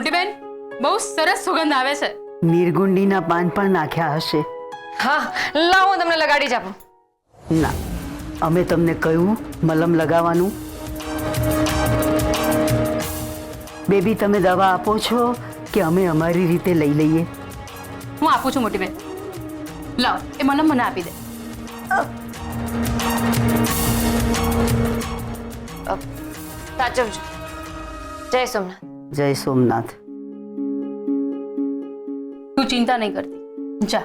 મોટી બેન બહુ સરસ સુગંધ આવે છે. નિર્ગુંડીના પાન પણ નાખ્યા હશે. હા, લાવો હું તમને લગાડી જ આપું. ના, અમે તમને કહ્યું મલમ લગાવવાનું. બેબી તમે દવા આપો છો કે અમે અમારી રીતે લઈ લઈએ? હું આપું છું મોટી બેન. લાવ એ મલમ મને આપી દે. સાચવજો. જય સોમનાથ. જય સોમનાથ. તું ચિંતા નહીં કરતી, જા.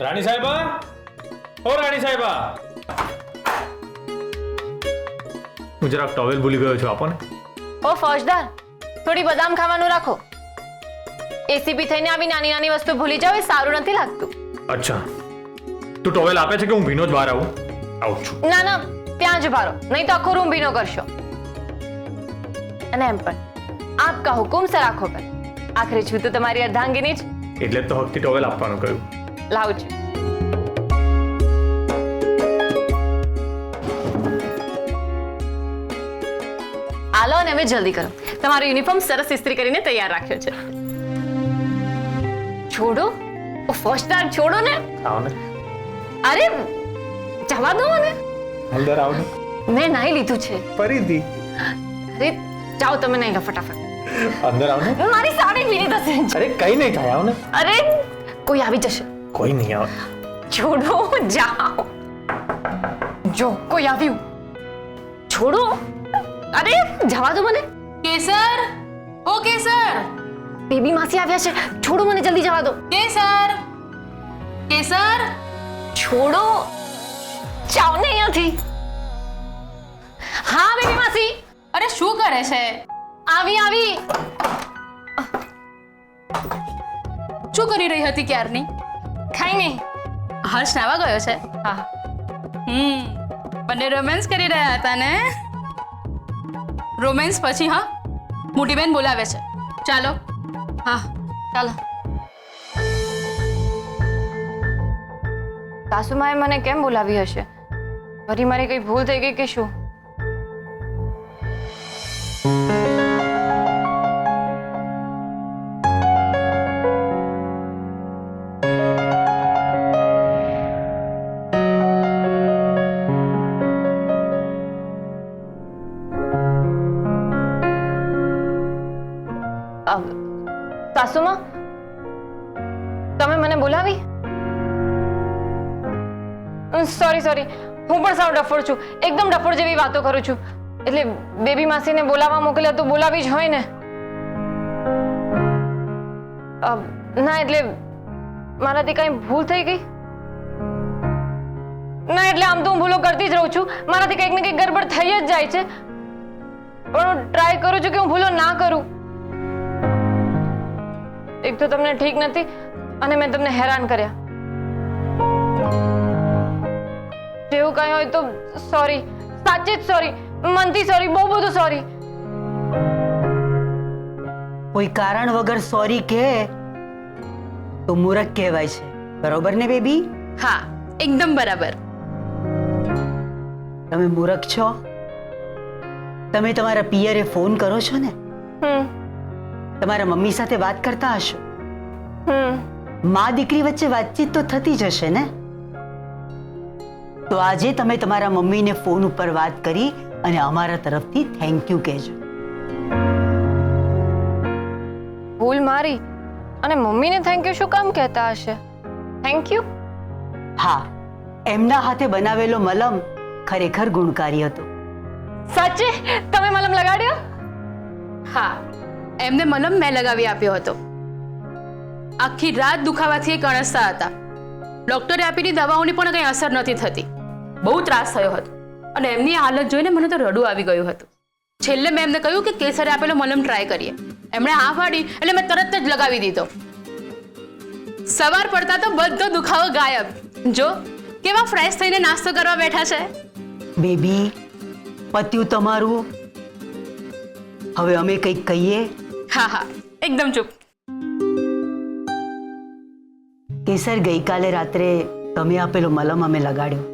રાણી સાહેબા, ઓ રાણી સાહેબા, હું જરાક ટોવેલ ભૂલી ગયો છું, આપો ને. ઓ ફોજદાર, થોડી બદામ ખાવાનું રાખો. એસીપી થઈને આવી નાની નાની વસ્તુ ભૂલી જાવ એ સારું નથી લાગતું. અચ્છા, તું ટોવેલ આપે છે કે હું ભીનો જ બહાર આવું છું? ના ના, ત્યાં જ ભારો, નહીં તો આખો રૂમ ભીનો કરશો. અને એમ પણ આપકા હુકુમ સર આંખો પર. આખરે છું તો તમારી અર્ધાંગીની જ. એટલે જ તો હકથી ટોવેલ આપવાનું કહ્યું. લાવું છું. આલો અને હવે જલ્દી કરો. તમારો યુનિફોર્મ સરસ ઇસ્ત્રી કરીને તૈયાર રાખ્યો છે. છોડો, ઓ ફોજદાર છોડો ને. આવો ને. અરે જવા દો મને. અંદર આવો ને. મેં નાઈ લીધું છે. ફરીથી? અરે જાઓ તમે નાઈ લો ફટાફટ. અંદર આવો ને. મારી સાડી ભીની થશે. અરે કઈ નહીં થાય, આવો ને. અરે કોઈ આવી જશે. કોઈ નહીં આવે. છોડો, જાઓ. જો કોઈ આવ્યું. છોડો. અરે જવા દો મને. કેસર, ઓ કેસર, બેબી માસી આવ્યા છે. છોડો મને, જલ્દી જવા દો. કેસર, કેસર. છોડો, જાઓ ને અહીંયાથી. હા બેબી માસી. અરે શું કરે છે? આવી આવી. શું કરી રહી હતી ક્યારની? ખાઈ નહીં. હર્ષ નાવા ગયો છે? હા. બંને રોમેન્સ કરી રહ્યા હતા ને? રોમેન્સ પછી હા મોટી બેન બોલાવે છે. ચાલો. હા ચાલો. સાસુમાએ મને કેમ બોલાવી હશે? ફરી મારી કઈ ભૂલ થઈ ગઈ કે શું? સાસુમા, તમે મને બોલાવી? સોરી સોરી, હું પણ સાવ ડફોડ છું. એકદમ ડફોડ જેવી વાતો કરું છું. એટલે બેબી માસીને બોલાવવા મોકલ્યા તો બોલાવી જ હોય ને. ના એટલે મારાથી કઈ ભૂલ થઈ ગઈ? ના એટલે આમ તો હું ભૂલો કરતી જ રહું છું. મારાથી કંઈક ને કંઈક ગડબડ થઈ જ જાય છે. પણ હું ટ્રાય કરું છું કે હું ભૂલો ના કરું. એક તો તમને ઠીક નથી અને મેં તમને હેરાન કર્યા. જેવું કઈ હોય તો સોરી, સાચી જ સોરી, મનથી સોરી, બહુ બધું સોરી. કોઈ કારણ વગર સોરી કહે તો મૂર્ખ કહેવાય છે, બરોબર ને બેબી? હા એકદમ બરાબર. તમે મૂર્ખ છો? તમે તમારા પિયરે ફોન કરો છો ને? તમારા મમ્મી સાથે વાત કરતા હશો. માં દીકરી વચ્ચે વાતચીત તો થતી જ હશે ને? તો આજે તમે તમારા મમ્મીને ફોન ઉપર વાત કરી અને અમારા તરફથી થેન્ક યુ કહેજો. ભૂલ મારી અને મમ્મીને થેન્ક યુ શું કામ કહેતા હશે? Thank you? હા, એમના હાથે બનાવેલો મલમ ખરેખર ગુણકારી હતો. સાચે તમે મલમ લગાડ્યો? હા, એમને મલમ મેં લગાવી આપ્યો હતો. આખી રાત દુખાવાથી એ કણસતા હતા. ડોક્ટરે આપેલી દવાઓની પણ કંઈ અસર નથી થતી. બહુ ત્રાસ થયો હતો અને એમની હાલત જોઈને મને તો રડવું આવી ગયું હતું. છેલ્લે મેં એમને કહ્યું કે કેસરે આપેલો મલમ ટ્રાય કરીએ. એમણે હા પાડી એટલે મેં તરત જ લગાવી દીધો. સવાર પડતા તો બધો દુખાવો ગાયબ. જો કેવા ફ્રેશ થઈને નાસ્તો કરવા બેઠા છે. બેબી, પત્યું તમારું. હવે અમે કંઈક કહીએ? હા હા, એકદમ ચૂપ. કેસર, ગઈકાલે રાત્રે તમે આપેલો મલમ અમે લગાડ્યો.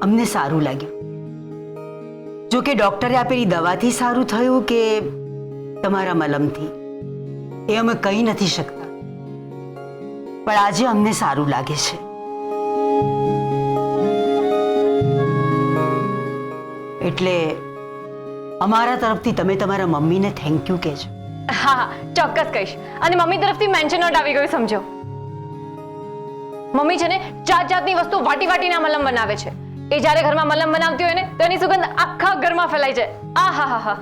અમને સારું લાગ્યું. જો કે ડોક્ટરે આપેલી દવાથી સારું થયું કે તમારા મલમથી એ અમે કહી નથી શકતા, પણ આજે અમને સારું લાગે છે. એટલે અમારા તરફથી તમે તમારા મમ્મીને થેન્ક યુ કહેજો. હા હા, ચોક્કસ કહીશ. અને મમ્મી તરફથી મેન્શન નોટ આવી ગયું, સમજો. મમ્મી છે ને જાત જાતની વસ્તુ વાટી વાટીના મલમ બનાવે છે. એ જ્યારે ઘરમાં મલમ બનાવતી હોય ને તો એની સુગંધ આખા ઘરમાં ફેલાઈ જાય. આ હા હા હા.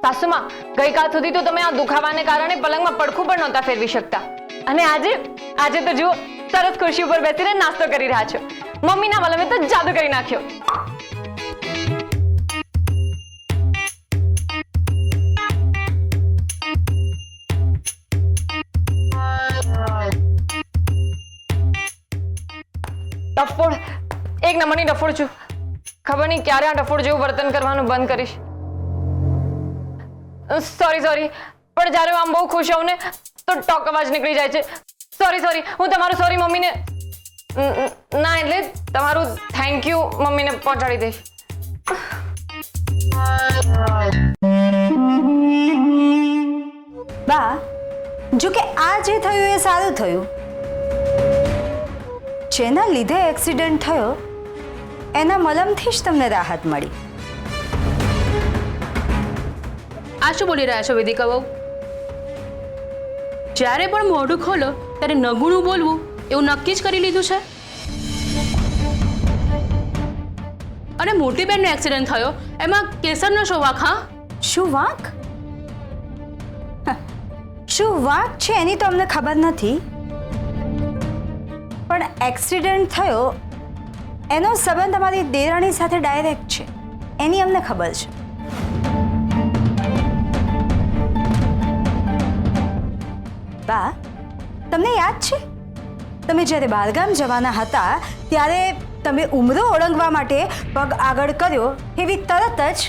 સાસુમાં, ગઈકાલ સુધી તો તમે આ દુખાવાને કારણે પલંગમાં પડખું પણ નહોતા ફેરવી શકતા. અને આજે તો જુઓ, સરસ ખુરશી ઉપર બેસીને નાસ્તો કરી રહ્યા છો. મમ્મીના મલમે તો જાદુ કરી નાખ્યો. ડફોડ, એક નંબરની ડફોડ છું. ખબર નહીં ક્યારે આ ડફોડ જેવું વર્તન કરવાનું બંધ કરીશ. સોરી, પણ જ્યારે હું આમ બહુ ખુશ હોઉં ને તો ટોક અવાજ નીકળી જાય છે. સોરી, હું તમારું સોરી મમ્મીને ના, એટલે તમારું થેન્ક યુ મમ્મીને પહોંચાડી દઈશ. બા, જો કે આ જે થયું એ સારું થયું. જેના લીધે એક્સિડન્ટ થયો એના મલમથી જ તમને રાહત મળી. આ શું બોલી રહ્યા છો વેદિકા બહુ? જ્યારે પણ મોઢું ખોલો ત્યારે નગુણું બોલવું એવું નક્કી જ કરી લીધું છે. અને મોટી બેનનો એક્સિડન્ટ થયો એમાં કેસરનો શું વાંક? હા, શું વાંક? શું વાંક છે એની તો અમને ખબર નથી, પણ એક્સિડન્ટ થયો એનો સંબંધ અમારી દેરાણી સાથે ડાયરેક્ટ છે એની અમને ખબર છે. બા, તમને યાદ છે તમે જ્યારે બહારગામ જવાના હતા ત્યારે તમે ઉમરો ઓળંગવા માટે પગ આગળ કર્યો, એવી તરત જ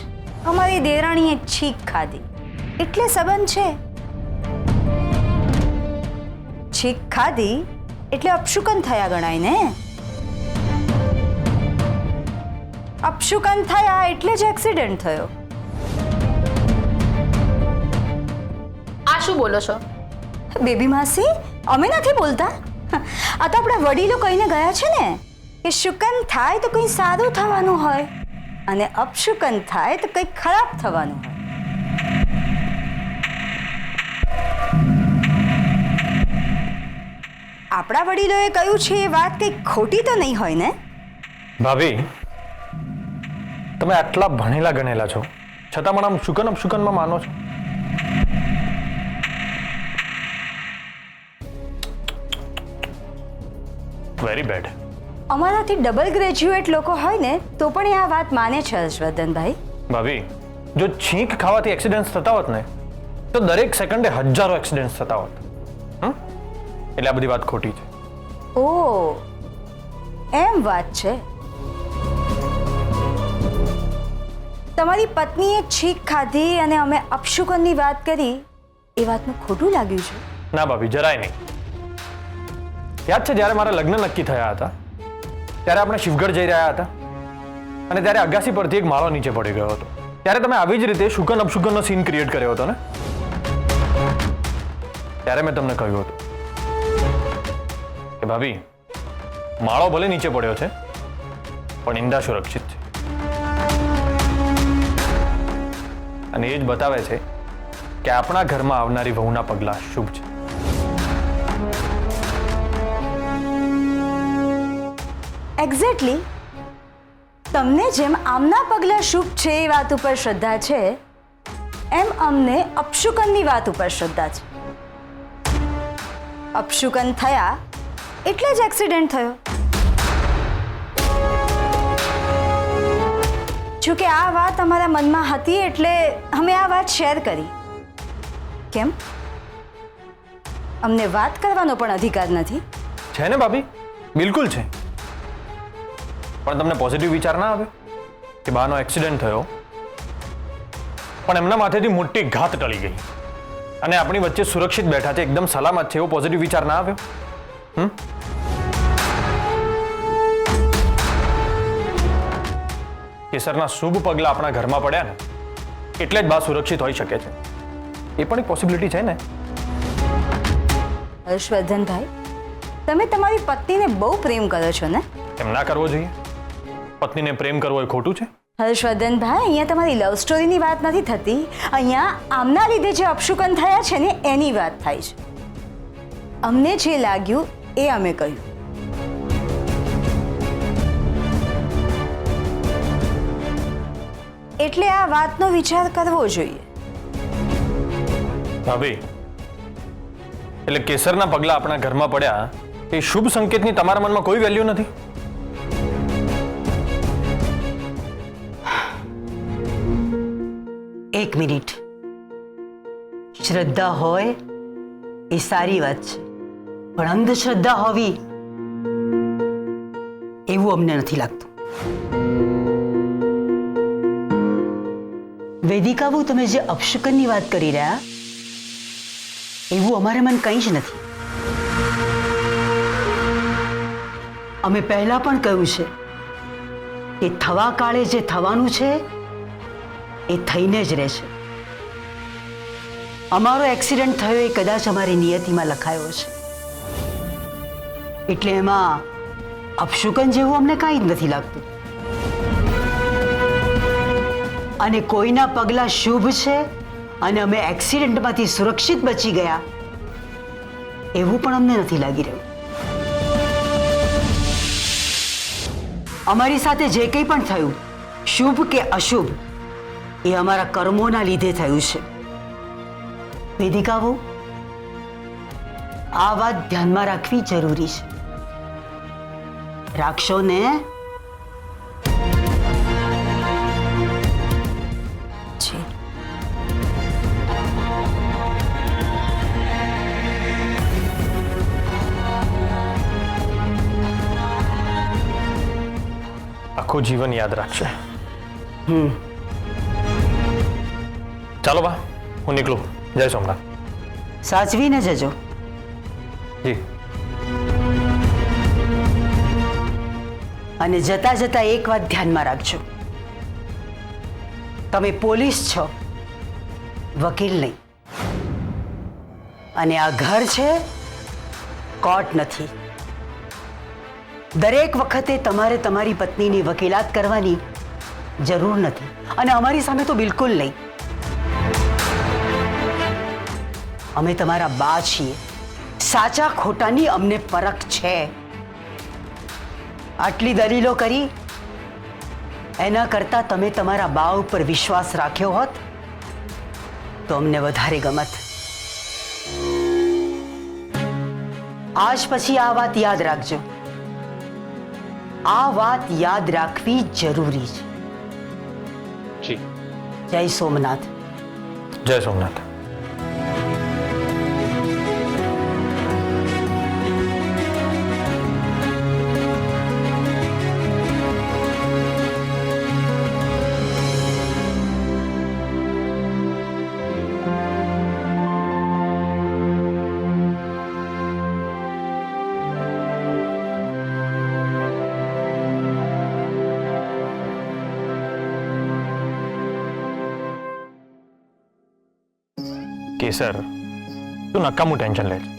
અમારી દેરાણીએ છીંક ખાધી. એટલે સંબંધ છે. છીંક ખાધી એટલે અપશુકન થયા ગણાય ને. અપશુકન થયા એટલે જ એક્સિડન્ટ થયો. આ શું બોલો છો? બેબી માસી, અમે નથી બોલતા. આ તો આપણા વડીલો કહીને ગયા છે ને કે શુકન થાય તો કંઈ સારું થવાનું હોય અને અપશુકન થાય તો કંઈક ખરાબ થવાનું હોય. આપણા વડીલોએ કહ્યું છે એ વાત કંઈક ખોટી તો નહીં હોય ને? ભાભી, તમે આટલા ભણેલા ગણેલા છો છતાં પણ આમ શુકન અપશુકનમાં માનો છો? Very bad. અમારાથી ડબલ ગ્રેજ્યુએટ લોકો હોય ને તો પણ એ આ વાત માને છે હર્ષવર્ધનભાઈ. ભાભી, જો છીંક ખાવાથી એક્સિડન્ટ થતા હોત ને તો દરેક સેકન્ડે હજારો એક્સિડન્ટ થતા હોત. એટલે આ બધી વાત ખોટી છે. ઓ, એમ વાત છે. તમારી પત્નીએ છીંક ખાધી અને અમે અપશુકનની વાત કરી એ વાતનું ખોટું લાગ્યું છે? ના ભાભી, જરાય નહીં. યાદ છે જ્યારે મારા લગ્ન નક્કી થયા હતા ત્યારે આપણે શિવગઢ જઈ રહ્યા હતા અને ત્યારે અગાસી પરથી એક માળો નીચે પડી ગયો હતો. ત્યારે તમે આવી જ રીતે શુકન અપશુકનનો સીન ક્રિએટ કર્યો હતો ને. ત્યારે મેં તમને કહ્યું હતું કે ભાભી, માળો ભલે નીચે પડ્યો છે પણ ઈંડા સુરક્ષિત છે. અને એ જ બતાવે છે કે આપણા ઘરમાં આવનારી વહુના પગલાં શુભ છે. એક્ઝેક્ટલી. તમને જેમ આમના પગલાં શુભ છે એ વાત ઉપર શ્રદ્ધા છે, એમ અમને અપશુકનની વાત ઉપર શ્રદ્ધા છે. અપશુકન થયા એટલે જ એક્સિડન્ટ થયો. જોકે આ વાત અમારા મનમાં હતી એટલે અમે આ વાત શેર કરી. કેમ? અમને વાત કરવાનો પણ અધિકાર નથી? છે ને ભાભી, બિલકુલ છે. પણ તમને પોઝિટિવ વિચાર ના આવ્યો કે બાનો એક્સિડન્ટ થયો પણ એમના માથેથી મોટી ઘાત ટળી ગઈ અને આપણી વચ્ચે સુરક્ષિત બેઠા છે, એકદમ સલામત છે, એવો પોઝિટિવ વિચાર ના આવ્યો? કેસરના શુભ પગલા આપણા ઘરમાં પડ્યા ને એટલે જ બા સુરક્ષિત હોઈ શકે છે. એ પણ એક પોસિબિલિટી છે ને. હર્ષવર્ધનભાઈ, તમે તમારી પત્નીને બહુ પ્રેમ કરો છો ને? એમ ના કરવો જોઈએ? પત્નીને પ્રેમ કરવો એ ખોટું છે? હર્ષવર્ધનભાઈ, અહીંયા તમારી લવ સ્ટોરીની વાત નથી થતી. અહીંયા આમના લીધે જે અપશુકન થયા છે ને એની વાત થાય છે. અમને જે લાગ્યું એ અમે કહ્યું. એટલે આ વાતનો વિચાર કરવો જોઈએ. ભાભી, એટલે કેસરના પગલા આપણા ઘરમાં પડ્યા એ શુભ સંકેતની તમારા મનમાં કોઈ વેલ્યુ નથી? એક મિનિટ. શ્રદ્ધા હોય એ સારી વાત છે, પણ અંધશ્રદ્ધા હોવી એવું અમને નથી લાગતું. વેદિકાબુ, તમે જે અપશુકનની વાત કરી રહ્યા એવું અમારે મન કંઈ જ નથી. અમે પહેલા પણ કહ્યું છે કે થવા કાળે જે થવાનું છે એ થઈને જ રહેશે. અમારો એક્સિડન્ટ થયો એ કદાચ અમારી નિયતિમાં લખાયો છે, એટલે એમાં અપશુકન જેવું અમને કાંઈ જ નથી લાગતું. અને કોઈના પગલાં શુભ છે અને અમે એક્સિડન્ટમાંથી સુરક્ષિત બચી ગયા એવું પણ અમને નથી લાગી રહ્યું. અમારી સાથે જે કંઈ પણ થયું, શુભ કે અશુભ, એ અમારા કર્મોના લીધે થયું છે. વેદિકાઓ, આ વાત ધ્યાનમાં રાખવી જરૂરી છે. રાખશો ને? છે આખું જીવન યાદ રાખશે. ચાલો બા, હું નીકળું. જય સોમનાથ. સાચવીને જજો. જી. અને જતા જતા એક વાત ધ્યાનમાં રાખજો, તમે પોલીસ છો, વકીલ નહીં. અને આ ઘર છે, કોર્ટ નથી. દરેક વખતે તમારે તમારી પત્નીની વકીલાત કરવાની જરૂર નથી, અને અમારી સામે તો બિલકુલ નહીં. અમે તમારા બા છીએ, સાચા ખોટાની અમને પરખ છે. આટલી દલીલો કરી એના કરતા તમે તમારા બા ઉપર વિશ્વાસ રાખ્યો હોત તો અમને વધારે ગમત. આજ પછી આ વાત યાદ રાખજો. આ વાત યાદ રાખવી જરૂરી છે. જી. જય સોમનાથ. જય સોમનાથ. કેસર, તું નકામું ટેન્શન લે છે.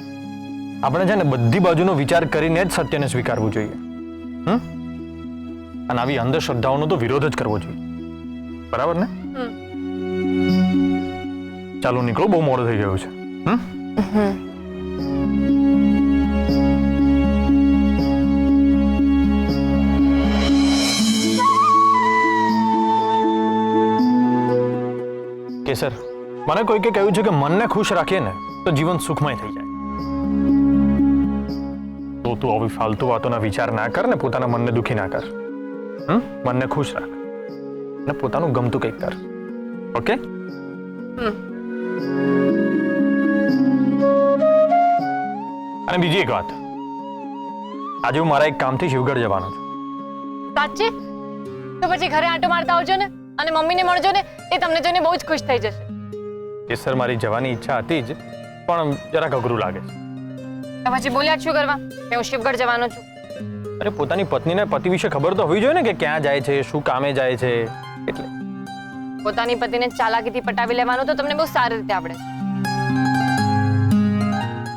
આપણે છે ને બધી બાજુનો વિચાર કરીને જ સત્યને સ્વીકારવું જોઈએ. અને આવી અંધશ્રદ્ધાઓનો તો વિરોધ જ કરવો જોઈએ. બરાબર ને? ચાલો નીકળો, બહુ મોડું થઈ ગયું છે. કેસર, મને કોઈકે કહ્યું છે કે મનને ખુશ રાખીએ ને તો જીવન સુખમય થઈ જાય. તો તું આવી ફાલતુ વાતોના વિચાર ના કર ને પોતાના મનને દુખી ના કર. મનને ખુશ રાખ અને પોતાનું ગમતું કંઈક કર. ઓકે? અને બીજી એક વાત, આજે હું મારા એક કામથી શિવગઢ જવાનો છું. સાચે? તો પછી ઘરે આંટો મારતા આવજો ને અને મમ્મીને મળજો ને, એ તમને જોઈને બહુ જ ખુશ થઈ જશે. કેસર, મારી જવાની ઈચ્છા હતી જ, પણ જરાક અઘરું લાગે છે. તો પછી બોલ્યા જ શું કરવા કે હું શિવગઢ જવાનો છું? અરે પોતાની પત્નીને પતિ વિશે ખબર તો હોવી જોઈએ ને કે ક્યાં જાય છે, શું કામે જાય છે. એટલે પોતાની પતિને ચાલાકીથી પટાવી લેવાનું તો તમને બહુ સારી રીતે આવડે છે.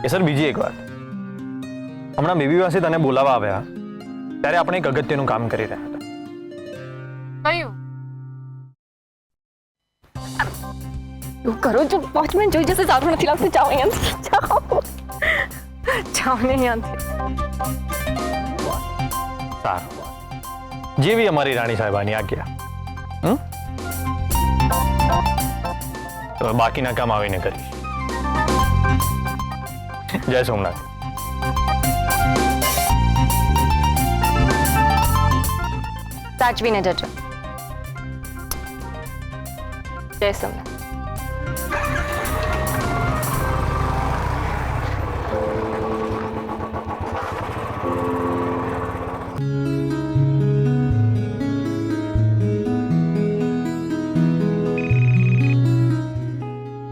કેસર, બીજી એક વાત, હમણાં બેબી પાસે તને બોલાવવા આવ્યા ત્યારે આપણે એક અગત્યનું કામ કરી રહ્યા હતા. કયું? એવું કરો છો 5 મિનિટ જોઈ જશે, સારું નથી લાગતું. જાઓ અહીંયાથી, જાઓ ને અહીંયાથી. સારું, જેવી અમારી રાણી સાહેબાની આજ્ઞા. તો બાકીના કામ આવીને કરીશ. જય સોમનાથ. સાચવીને જજો. જય સોમનાથ.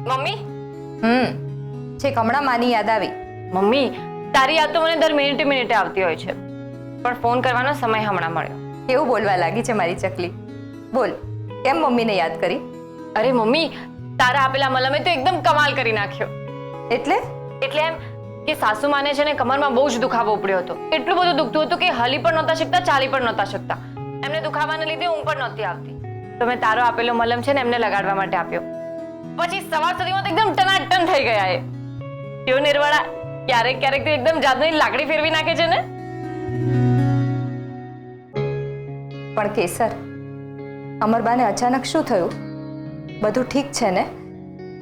મમ્મી, છેક હમણાં માની યાદ આવી. મમ્મી, તારી યાદ તો મને દર મિનિટે આવતી હોય છે, પણ ફોન કરવાનો સમય હમણાં મળ્યો. કેવું બોલવા લાગી છે મારી ચકલી? બોલ, કેમ મમ્મીને યાદ કરી? અરે મમ્મી, તારા આપેલા મલમે તો એકદમ કમાલ કરી નાખ્યો. એટલે એમ કે સાસુ માને છે ને કમરમાં બહુ જ દુખાવો ઉપડ્યો હતો. એટલું બધું દુખતું હતું કે હલી પણ નહોતા શકતા, ચાલી પણ નહોતા શકતા. એમને દુખાવાને લીધે ઊંઘ પણ નહોતી આવતી. તો મેં તારો આપેલો મલમ છે ને એમને લગાડવા માટે આપ્યો. પછી સવાર સુધીમાં તો એકદમ ટનાટન થઈ ગયા એ. કેવો નિર્વાળા, ક્યારેક ક્યારેક તો એકદમ જાદુની લાકડી ફેરવી નાખે છે ને. પણ કેસર, અમરબાને અચાનક શું થયું? બધું ઠીક છે ને?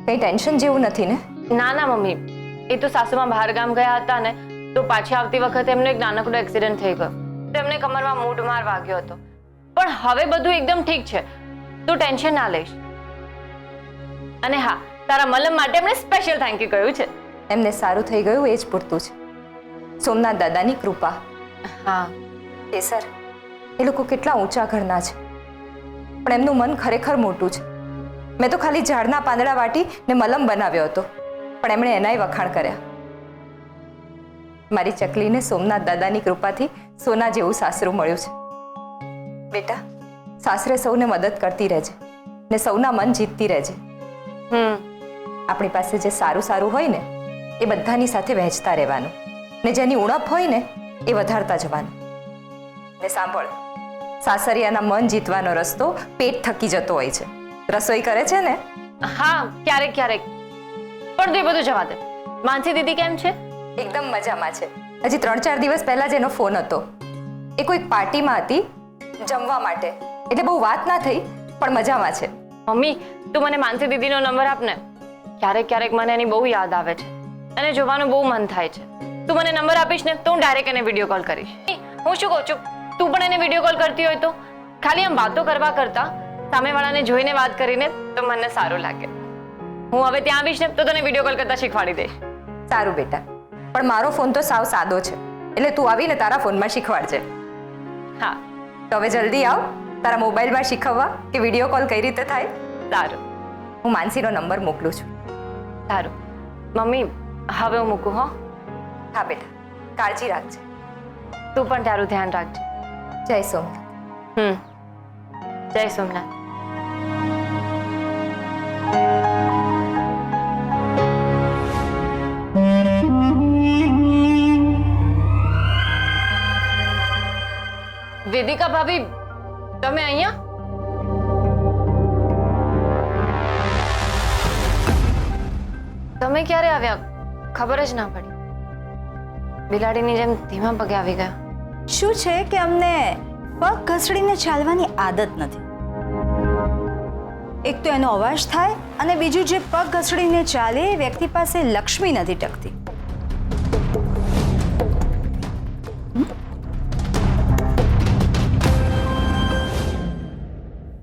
કંઈ ટેન્શન જેવું નથી ને? ના ના મમ્મી, એ તો સાસુમાં બહાર ગામ ગયા હતા ને, તો પાછી આવતી વખતે એમને એક નાનકડો એક્સિડન્ટ થઈ ગયો. તો એમને કમરમાં મૂઢમાર વાગ્યો હતો. પણ હવે બધું એકદમ ઠીક છે, તું ટેન્શન ના લઈશ. અને હા, તારા મલમ માટે એમણે સ્પેશિયલ થેન્ક યુ કહ્યું છે. એમને સારું થઈ ગયું એ જ પૂરતું છે. સોમનાથ દાદાની કૃપા. હા કેસર, એ લોકો કેટલા ઊંચા ઘરના છે, પણ એમનું મન ખરેખર મોટું છે. મેં તો ખાલી ઝાડના પાંદડા વાટી ને મલમ બનાવ્યો હતો, પણ એમણે એનાય વખાણ કર્યા. મારી ચકલીને સોમનાથ દાદાની કૃપાથી સોના જેવું સાસરું મળ્યું છે. બેટા, સાસરે સૌને મદદ કરતી રહેજે ને સૌના મન જીતતી રહેજે. આપણી પાસે જે સારું સારું હોય ને એ બધાની સાથે વહેંચતા રહેવાનું, ને જેની ઉણપ હોય ને એ વધારતા જવાનું. ને સાંભળ, સાસરિયાના મન જીતવાનો રસ્તો પેટ થકી જતો હોય છે. રસોઈ કરે છે ને? હા, ક્યારેક ક્યારેક. પણ તું એ બધું જવા દે. માનસી દીદી કેમ છે? એકદમ મજામાં છે. હજી 3-4 દિવસ પહેલા જ એનો ફોન હતો. એ કોઈક પાર્ટીમાં હતી જમવા માટે, એટલે બહુ વાત ના થઈ, પણ મજામાં છે. મમ્મી, તું મને માનસી દીદીનો નંબર આપ ને. ક્યારેક ક્યારેક મને એની બહુ યાદ આવે છે અને જોવાનું બહુ મન થાય છે. તું મને નંબર આપીશ ને તો હું ડાયરેક્ટ એને વિડીયો કોલ કરીશ. હું શું કહું છું, તું પણ એને વિડીયો કોલ કરતી હોય તો ખાલી આમ વાતો કરવા કરતા સામેવાળાને જોઈને વાત કરીને તો મને સારું લાગે. હું હવે ત્યાં આવીશ ને તો તને વિડીયો કોલ કરતા શીખવાડી દઈશ. સારું બેટા, પણ મારો ફોન તો સાવ સાદો છે, એટલે તું આવીને તારા ફોનમાં શીખવાડજે. હા, તો હવે જલ્દી આવ તારા મોબાઈલમાં શીખવવા કે વિડીયો કોલ કઈ રીતે થાય. સારું. હું માનસીનો નંબર મોકલું છું. સારું મમ્મી, હવે હું મૂકું. હો. હા બેટા, કાળજી રાખજે. તું પણ તારું ધ્યાન રાખજે. જય સોમનાથ. જય સોમનાથ. વેદિકા ભાભી, તમે અહીંયા? તમે ક્યારે આવ્યા? ખબર જ ના પડી. બિલાડીની જેમ ધીમા પગે આવી ગયા. શું છે કે અમને પગ ઘસડીને ચાલવાની આદત નથી, એક તો એનો અવાજ થાય અને બીજું જે પગ ઘસડીને ચાલે એ વ્યક્તિ પાસે લક્ષ્મી નથી ટકતી.